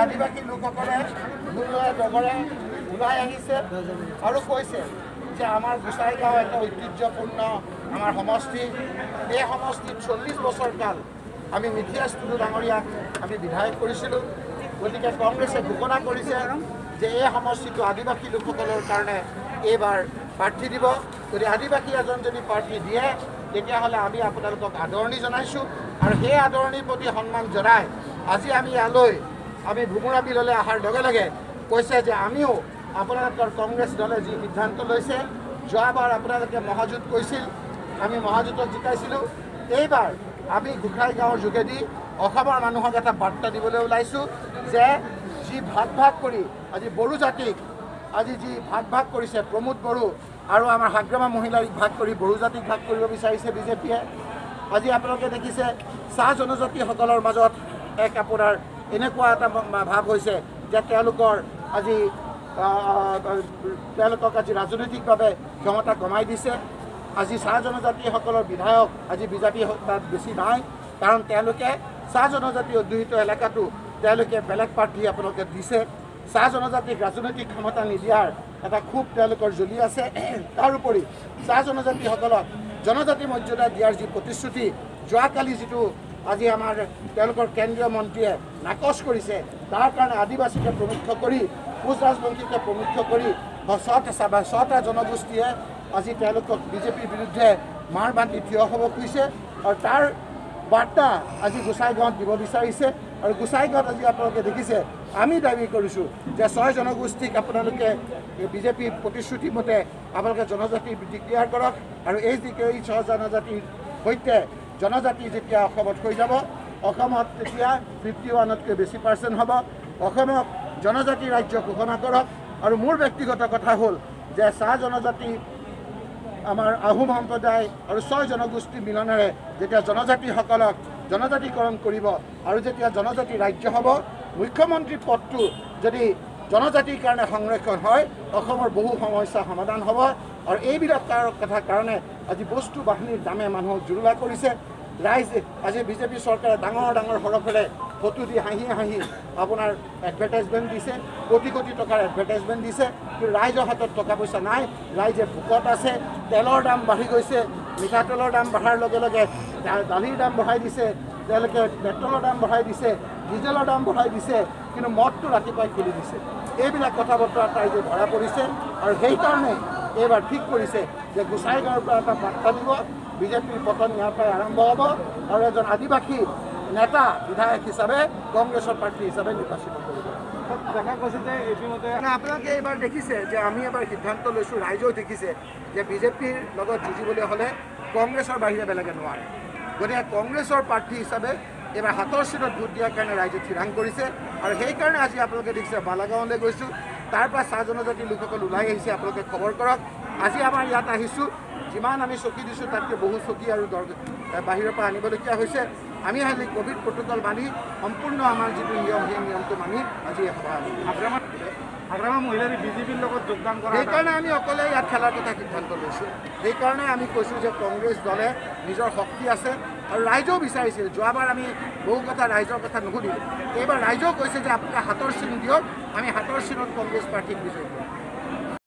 আদিবাসী লোকসকলে মূল্যৰে ডগৰে ওলাই আহিছে আৰু কৈছে যে আমাৰ গোসাইগাঁও এটা ঐতিহ্যপূৰ্ণ আমাৰ সমষ্টি। এই সমষ্টিত 40 বছৰ কাল আমি মিথিয়াছ টুডু ডাঙৰীয়াক আমি বিধায়ক কৰিছিলোঁ। গতিকে কংগ্ৰেছে ঘোষণা কৰিছে যে এই সমষ্টিটো আদিবাসী লোকসকলৰ কাৰণে এইবাৰ প্ৰাৰ্থী দিব। যদি আদিবাসী এজন যদি প্ৰাৰ্থী দিয়ে তেতিয়াহ'লে আমি আপোনালোকক আদৰণি জনাইছোঁ আৰু সেই আদৰণিৰ প্ৰতি সন্মান জনাই আজি আমি ইয়ালৈ আমি ভোমোৰা বিললৈ অহাৰ লগে লগে কৈছে যে আমিও আপোনালোকৰ কংগ্ৰেছ দলে যি সিদ্ধান্ত লৈছে, যোৱাবাৰ আপোনালোকে মহাযুঁজ কৈছিল, আমি মহাযুঁজত জিকাইছিলোঁ। এইবাৰ আমি গোসাই গাঁৱৰ যোগেদি অসমৰ মানুহক এটা বাৰ্তা দিবলৈ ওলাইছোঁ যে যি ভাগ কৰি আজি বড়ো জাতিক আজি যি ভাগ কৰিছে প্ৰমোদ বড়ো আৰু আমাৰ হাগ্ৰামা মহিলাক ভাগ কৰি বড়ো জাতিক ভাগ কৰিব বিচাৰিছে বিজেপিয়ে। আজি আপোনালোকে দেখিছে চাহ জনজাতিসকলৰ মাজত এক আপোনাৰ এনেকুৱা এটা ভাৱ হৈছে যে তেওঁলোকক আজি ৰাজনৈতিকভাৱে ক্ষমতা কমাই দিছে। আজি চাহ জনজাতিসকলৰ বিধায়ক আজি বিজেপি তাত বেছি নাই, কাৰণ তেওঁলোকে চাহ জনজাতি অধ্যুষিত এলেকাটো তেওঁলোকে বেলেগ প্ৰাৰ্থী আপোনালোকে দিছে। চাহ জনজাতিক ৰাজনৈতিক ক্ষমতা নিদিয়াৰ এটা খুব তেওঁলোকৰ জ্বলি আছে। তাৰোপৰি চাহ জনজাতিসকলক জনজাতি মৰ্যাদা দিয়াৰ যি প্ৰতিশ্ৰুতি যোৱাকালি যিটো আজি আমাৰ তেওঁলোকৰ কেন্দ্ৰীয় মন্ত্ৰীয়ে নাকচ কৰিছে, তাৰ কাৰণে আদিবাসীকে প্ৰমুখ কৰি কোচ ৰাজবংশীকে প্ৰমুখ কৰি 6টা জনগোষ্ঠীয়ে আজি তেওঁলোকক বিজেপিৰ বিৰুদ্ধে মাৰ বান্ধি থিয় হ'ব খুজিছে আৰু তাৰ বাৰ্তা আজি গোসাইগাঁৱত দিব বিচাৰিছে। আৰু গোসাইগাঁৱত আজি আপোনালোকে দেখিছে আমি দাবী কৰিছোঁ যে 6 জনগোষ্ঠীক আপোনালোকে বিজেপিৰ প্ৰতিশ্ৰুতি মতে আপোনালোকে জনজাতি ডিক্লেয়াৰ কৰক আৰু এই 6 জনজাতিৰ সৈতে জনজাতি যেতিয়া অসমত হৈ যাব, অসমত তেতিয়া 51তকৈ বেছি % হ'ব। অসমক জনজাতি ৰাজ্য ঘোষণা কৰক। আৰু মোৰ ব্যক্তিগত কথা হ'ল যে চাহ জনজাতি আমাৰ আহোম সম্প্ৰদায় আৰু 6 জনগোষ্ঠী মিলনেৰে যেতিয়া জনজাতিসকলক জনজাতিকৰণ কৰিব আৰু যেতিয়া জনজাতি ৰাজ্য হ'ব, মুখ্যমন্ত্ৰী পদটো যদি জনজাতিৰ কাৰণে সংৰক্ষণ হয়, অসমৰ বহু সমস্যা সমাধান হ'ব। আৰু এইবিলাক কথাৰ কাৰণে আজি বস্তু বাহিনীৰ দামে মানুহক জুৰুলা কৰিছে। ৰাইজে আজি বিজেপি চৰকাৰে ডাঙৰ হৰফেৰে ফটো দি হাঁহি আপোনাৰ এডভাৰটাইজমেণ্ট দিছে, কোটি টকাৰ এডভাৰটাইজমেণ্ট দিছে, কিন্তু ৰাইজৰ হাতত টকা পইচা নাই। ৰাইজে ভোকত আছে। তেলৰ দাম বাঢ়ি গৈছে, মিঠাতেলৰ দাম বঢ়াৰ লগে লগে দালিৰ দাম বঢ়াই দিছে, তেওঁলোকে পেট্ৰলৰ দাম বঢ়াই দিছে, ডিজেলৰ দাম বঢ়াই দিছে, কিন্তু মদটো ৰাতিপুৱাই খুলি দিছে। এইবিলাক কথা বতৰাত ৰাইজে ধৰা পৰিছে আৰু সেইকাৰণে এইবাৰ ঠিক কৰিছে যে গোসাইগাঁৱৰ পৰা এটা বাৰ্তা দিব, বিজেপিৰ পতন ইয়াৰ পৰাই আৰম্ভ হ'ব আৰু এজন আদিবাসী নেতা বিধায়ক হিচাপে কংগ্ৰেছৰ প্ৰাৰ্থী হিচাপে নিৰ্বাচিত কৰিব। দেখা গৈছে যে ইতিমধ্যে আপোনালোকে এইবাৰ দেখিছে যে আমি এবাৰ সিদ্ধান্ত লৈছোঁ, ৰাইজেও দেখিছে যে বিজেপিৰ লগত যুঁজিবলৈ হ'লে কংগ্ৰেছৰ বাহিৰে বেলেগে নোৱাৰে। গতিকে কংগ্ৰেছৰ প্ৰাৰ্থী হিচাপে এইবাৰ হাতৰ চিনত ভোট দিয়াৰ কাৰণে ৰাইজে থিৰাং কৰিছে আৰু সেইকাৰণে আজি আপোনালোকে দেখিছে বালাগাঁৱলৈ গৈছোঁ, তাৰ পৰা চাহ জনজাতি লোকসকল ওলাই আহিছে। আপোনালোকে খবৰ কৰক, আজি আমাৰ ইয়াত আহিছোঁ, যিমান আমি চকী দিছোঁ তাতকৈ বহু চকী আৰু বাহিৰৰ পৰা আনিবলগীয়া হৈছে। আমি খালি কোভিড প্ৰট'কল মানি সম্পূৰ্ণ আমাৰ যিটো নিয়ম সেই নিয়মটো মানি আজি সভা হাগ্ৰামা মহিলাই বিজেপিৰ লগত যোগদান কৰা, সেইকাৰণে আমি অকলে ইয়াত খেলাৰ কথা সিদ্ধান্ত লৈছোঁ। সেইকাৰণে আমি কৈছোঁ যে কংগ্ৰেছ দলে নিজৰ শক্তি আছে আৰু ৰাইজেও বিচাৰিছিল। যোৱাবাৰ আমি বহু কথা ৰাইজৰ কথা নুসুধিলোঁ, এইবাৰ ৰাইজেও কৈছে যে আপোনালোকে হাতৰ চিন দিয়ক, আমি হাতৰ চিনত কংগ্ৰেছ প্ৰাৰ্থীক বিজয়ী কৰিম।